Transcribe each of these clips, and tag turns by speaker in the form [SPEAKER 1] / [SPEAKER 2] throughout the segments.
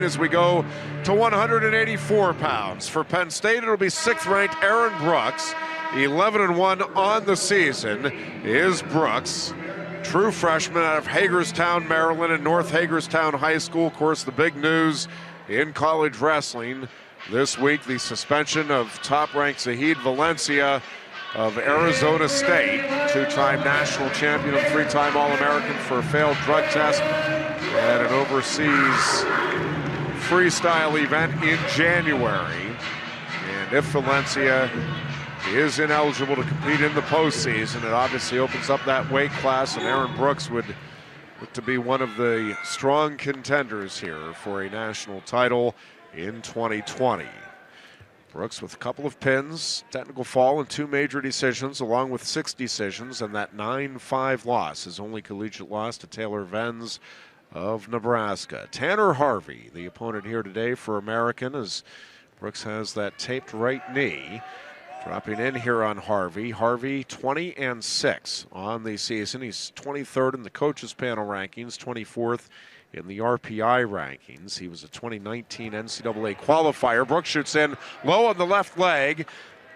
[SPEAKER 1] As we go to 184 pounds. For Penn State, it'll be 6th-ranked Aaron Brooks. 11-1 on the season is Brooks. True freshman out of Hagerstown, Maryland, and North Hagerstown High School. Of course, the big news in college wrestling this week, the suspension of top-ranked Zahid Valencia of Arizona State, two-time national champion and 3-time All-American for a failed drug test at an overseas freestyle event in January. And if Valencia is ineligible to compete in the postseason, it obviously opens up that weight class, and Aaron Brooks would look to be one of the strong contenders here for a national title in 2020. Brooks with a couple of pins, technical fall, and 2 major decisions, along with 6 decisions, and that 9-5 loss, his only collegiate loss to Taylor Venz of Nebraska. Tanner Harvey, the opponent here today for American, as Brooks has that taped right knee. Dropping in here on Harvey. Harvey 20-6 on the season. He's 23rd in the coaches panel rankings, 24th in the RPI rankings. He was a 2019 NCAA qualifier. Brooks shoots in low on the left leg,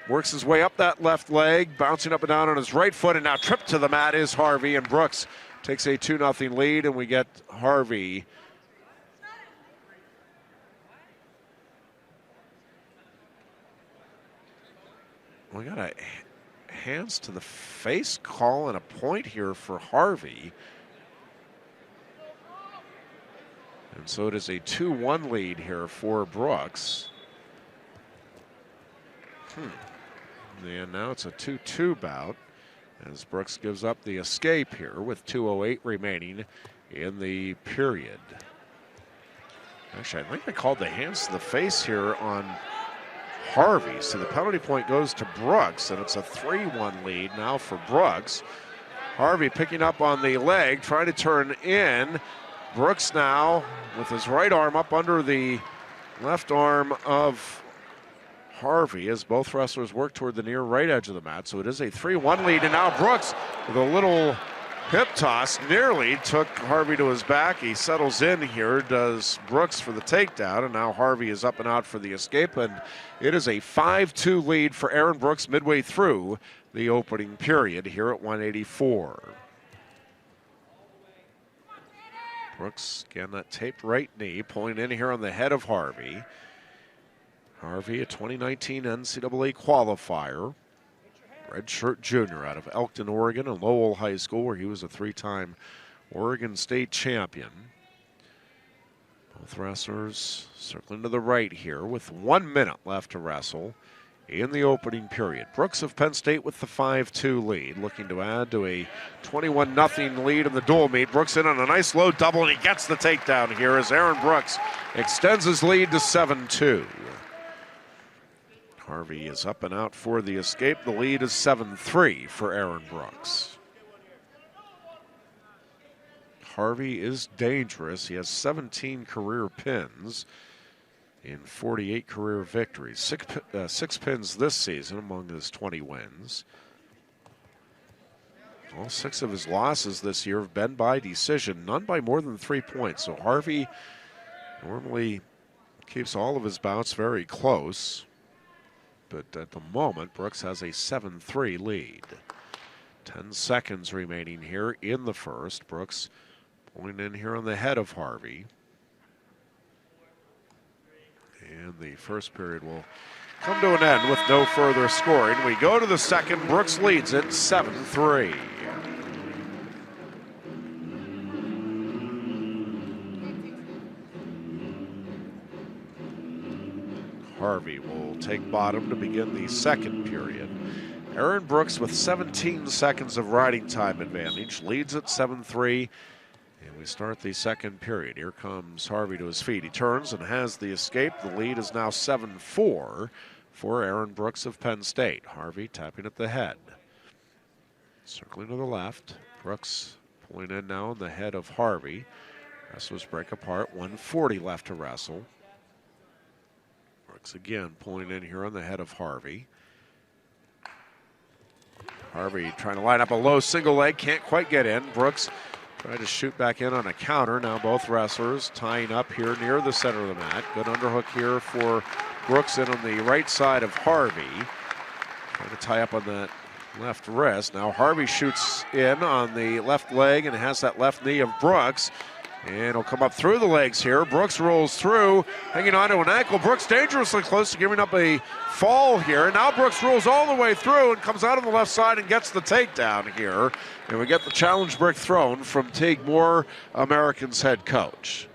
[SPEAKER 1] works his way up that left leg, bouncing up and down on his right foot, and now tripped to the mat is Harvey, and Brooks takes a 2-0 lead, and we get Harvey we got a hands to the face call and a point here for Harvey. And so it is a 2-1 lead here for Brooks. And now it's a 2-2 bout, as Brooks gives up the escape here with 2:08 remaining in the period. Actually, I think they called the hands to the face here on Harvey. So the penalty point goes to Brooks, and it's a 3-1 lead now for Brooks. Harvey picking up on the leg, trying to turn in. Brooks now with his right arm up under the left arm of Harvey as both wrestlers work toward the near right edge of the mat. So it is a 3-1 lead, and now Brooks with a little hip toss nearly took Harvey to his back. He settles in here, does Brooks for the takedown, and now Harvey is up and out for the escape, and it is a 5-2 lead for Aaron Brooks midway through the opening period here at 184. Brooks, again, that taped right knee, pulling in here on the head of Harvey. Harvey, a 2019 NCAA qualifier, redshirt junior out of Elkton, Oregon, and Lowell High School, where he was a 3-time Oregon State champion. Both wrestlers circling to the right here with 1 minute left to wrestle in the opening period. Brooks of Penn State with the 5-2 lead, looking to add to a 21-0 lead in the dual meet. Brooks in on a nice low double, and he gets the takedown here as Aaron Brooks extends his lead to 7-2. Harvey is up and out for the escape. The lead is 7-3 for Aaron Brooks. Harvey is dangerous. He has 17 career pins in 48 career victories. Six pins this season among his 20 wins. All 6 of his losses this year have been by decision, none by more than 3 points. So Harvey normally keeps all of his bouts very close. But at the moment, Brooks has a 7-3 lead. 10 seconds remaining here in the first. Brooks pulling in here on the head of Harvey. And the first period will come to an end with no further scoring. We go to the second. Brooks leads it 7-3. Harvey will take bottom to begin the second period. Aaron Brooks with 17 seconds of riding time advantage, leads at 7-3, and we start the second period. Here comes Harvey to his feet. He turns and has the escape. The lead is now 7-4 for Aaron Brooks of Penn State. Harvey tapping at the head. Circling to the left. Brooks pulling in now on the head of Harvey. Wrestlers break apart. 1:40 left to wrestle. Brooks again pulling in here on the head of Harvey. Harvey trying to line up a low single leg, can't quite get in. Brooks Tried to shoot back in on a counter. Now both wrestlers tying up here near the center of the mat. Good underhook here for Brooks in on the right side of Harvey. Trying to tie up on that left wrist. Now Harvey shoots in on the left leg and has that left knee of Brooks. And he'll come up through the legs here. Brooks rolls through, hanging on to an ankle. Brooks dangerously close to giving up a fall here. Now Brooks rolls all the way through and comes out on the left side and gets the takedown here. And we get the challenge brick thrown from Teague Moore, Americans head coach.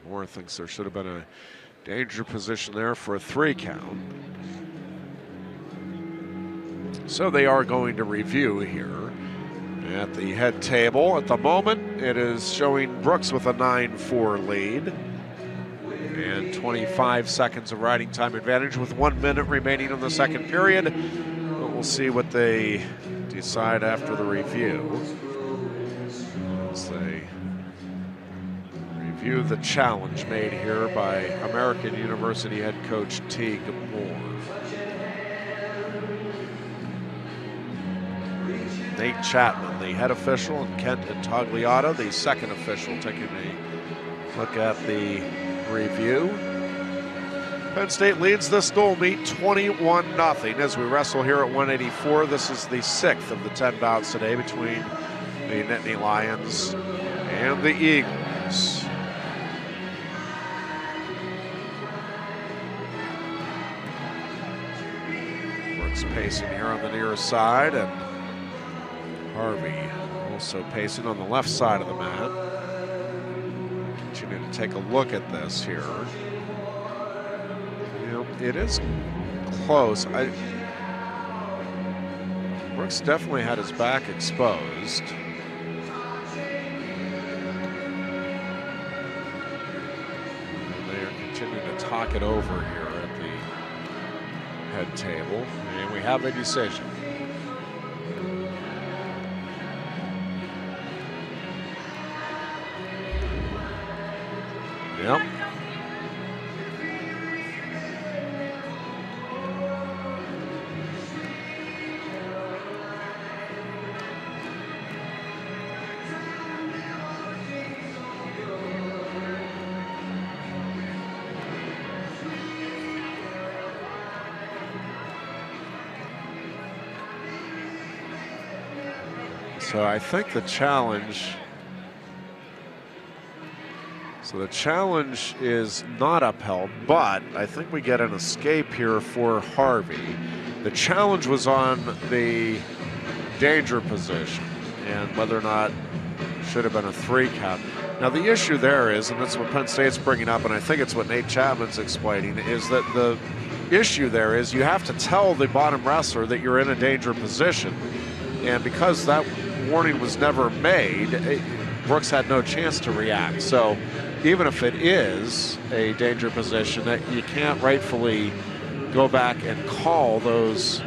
[SPEAKER 1] Moore thinks there should have been a danger position there for a 3 count. So they are going to review here at the head table. At the moment, it is showing Brooks with a 9-4 lead. And 25 seconds of riding time advantage with 1 minute remaining in the second period. But we'll see what they decide after the review. As they review the challenge made here by American University head coach Teague Moore. Nate Chapman, the head official, and Kent Intagliata, the second official, taking a look at the review. Penn State leads this dual meet 21-0 as we wrestle here at 184. This is the 6th of the 10 bouts today between the Nittany Lions and the Eagles. Brooks pacing here on the near side, and Harvey also pacing on the left side of the mat. Continue to take a look at this here. You know, it is close. Brooks definitely had his back exposed. And they are continuing to talk it over here at the head table. And we have a decision. Yep. So I think the challenge. So the challenge is not upheld, but I think we get an escape here for Harvey. The challenge was on the danger position and whether or not it should have been a 3 count. Now the issue there is, and that's what Penn State's bringing up, and I think it's what Nate Chapman's explaining, is that the issue there is you have to tell the bottom wrestler that you're in a danger position. And because that warning was never made, Brooks had no chance to react. So even if it is a danger position, that you can't rightfully go back and call those.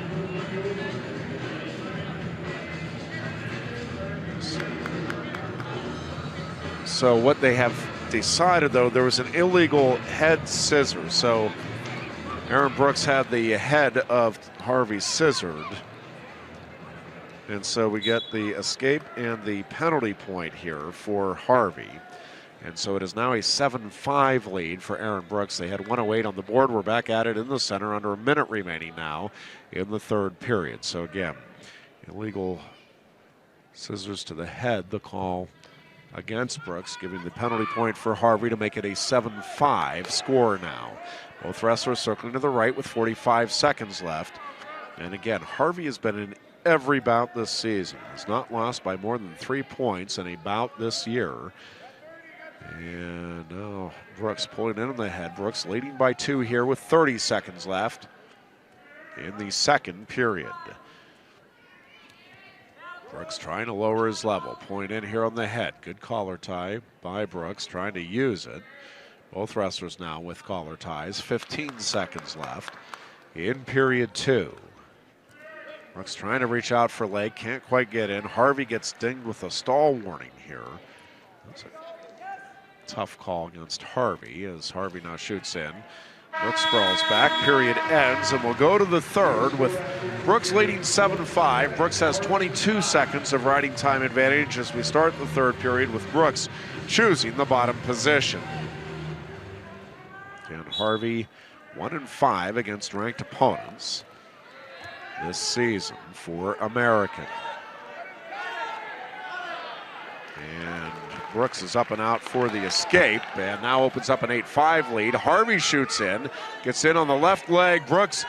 [SPEAKER 1] So what they have decided, though, there was an illegal head scissor. So Aaron Brooks had the head of Harvey scissored. And so we get the escape and the penalty point here for Harvey. And so it is now a 7-5 lead for Aaron Brooks. They had 108 on the board. We're back at it in the center, under a minute remaining now in the third period. So again, illegal scissors to the head, the call against Brooks, giving the penalty point for Harvey to make it a 7-5 score now. Both wrestlers circling to the right with 45 seconds left. And again, Harvey has been in every bout this season. He's not lost by more than 3 points in a bout this year. And now Brooks pulling in on the head. Brooks leading by 2 here with 30 seconds left in the second period. Brooks trying to lower his level. Point in here on the head. Good collar tie by Brooks, trying to use it. Both wrestlers now with collar ties. 15 seconds left in period 2. Brooks trying to reach out for leg, can't quite get in. Harvey gets dinged with a stall warning here. That's a tough call against Harvey as Harvey now shoots in. Brooks sprawls back, period ends, and we'll go to the third with Brooks leading 7-5. Brooks has 22 seconds of riding time advantage as we start the third period with Brooks choosing the bottom position. And Harvey 1-5 against ranked opponents this season for American. And Brooks is up and out for the escape and now opens up an 8-5 lead. Harvey shoots in, gets in on the left leg. Brooks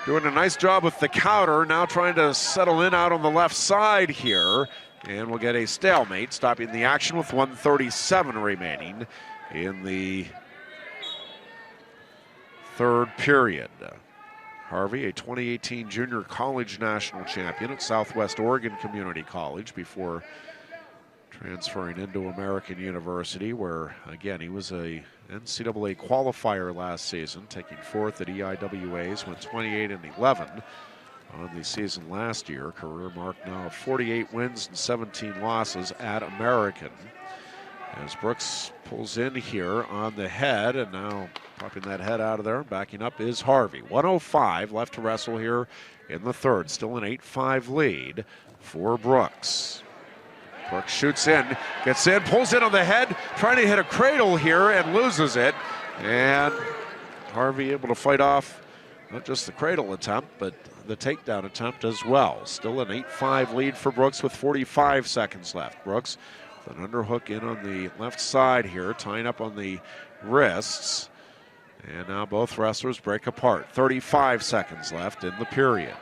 [SPEAKER 1] doing a nice job with the counter, now trying to settle in out on the left side here. And we'll get a stalemate, stopping the action with 1:37 remaining in the third period. Harvey, a 2018 junior college national champion at Southwest Oregon Community College before transferring into American University, where, again, he was a NCAA qualifier last season, taking fourth at EIWAs, went 28-11 on the season last year. Career mark now of 48 wins and 17 losses at American. As Brooks pulls in here on the head, and now popping that head out of there, backing up is Harvey. 1:05 left to wrestle here in the third. Still an 8-5 lead for Brooks. Brooks shoots in, gets in, pulls in on the head, trying to hit a cradle here and loses it. And Harvey able to fight off not just the cradle attempt, but the takedown attempt as well. Still an 8-5 lead for Brooks with 45 seconds left. Brooks with an underhook in on the left side here, tying up on the wrists. And now both wrestlers break apart. 35 seconds left in the period.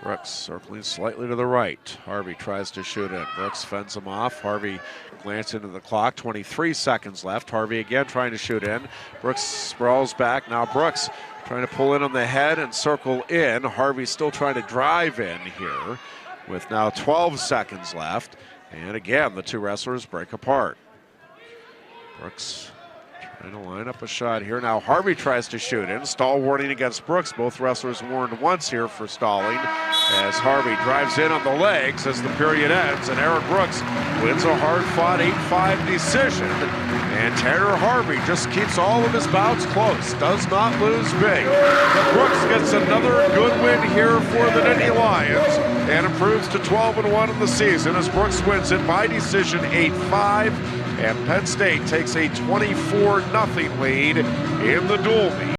[SPEAKER 1] Brooks circling slightly to the right. Harvey tries to shoot in. Brooks fends him off. Harvey glances into the clock. 23 seconds left. Harvey again trying to shoot in. Brooks sprawls back. Now Brooks trying to pull in on the head and circle in. Harvey still trying to drive in here with now 12 seconds left. And again, the two wrestlers break apart. Brooks trying to line up a shot here. Now Harvey tries to shoot in. Stall warning against Brooks. Both wrestlers warned once here for stalling as Harvey drives in on the legs as the period ends, and Aaron Brooks wins a hard-fought 8-5 decision. And Tanner Harvey just keeps all of his bouts close, does not lose big. But Brooks gets another good win here for the Nittany Lions and improves to 12-1 in the season as Brooks wins it by decision 8-5. And Penn State takes a 24-0 lead in the dual meet.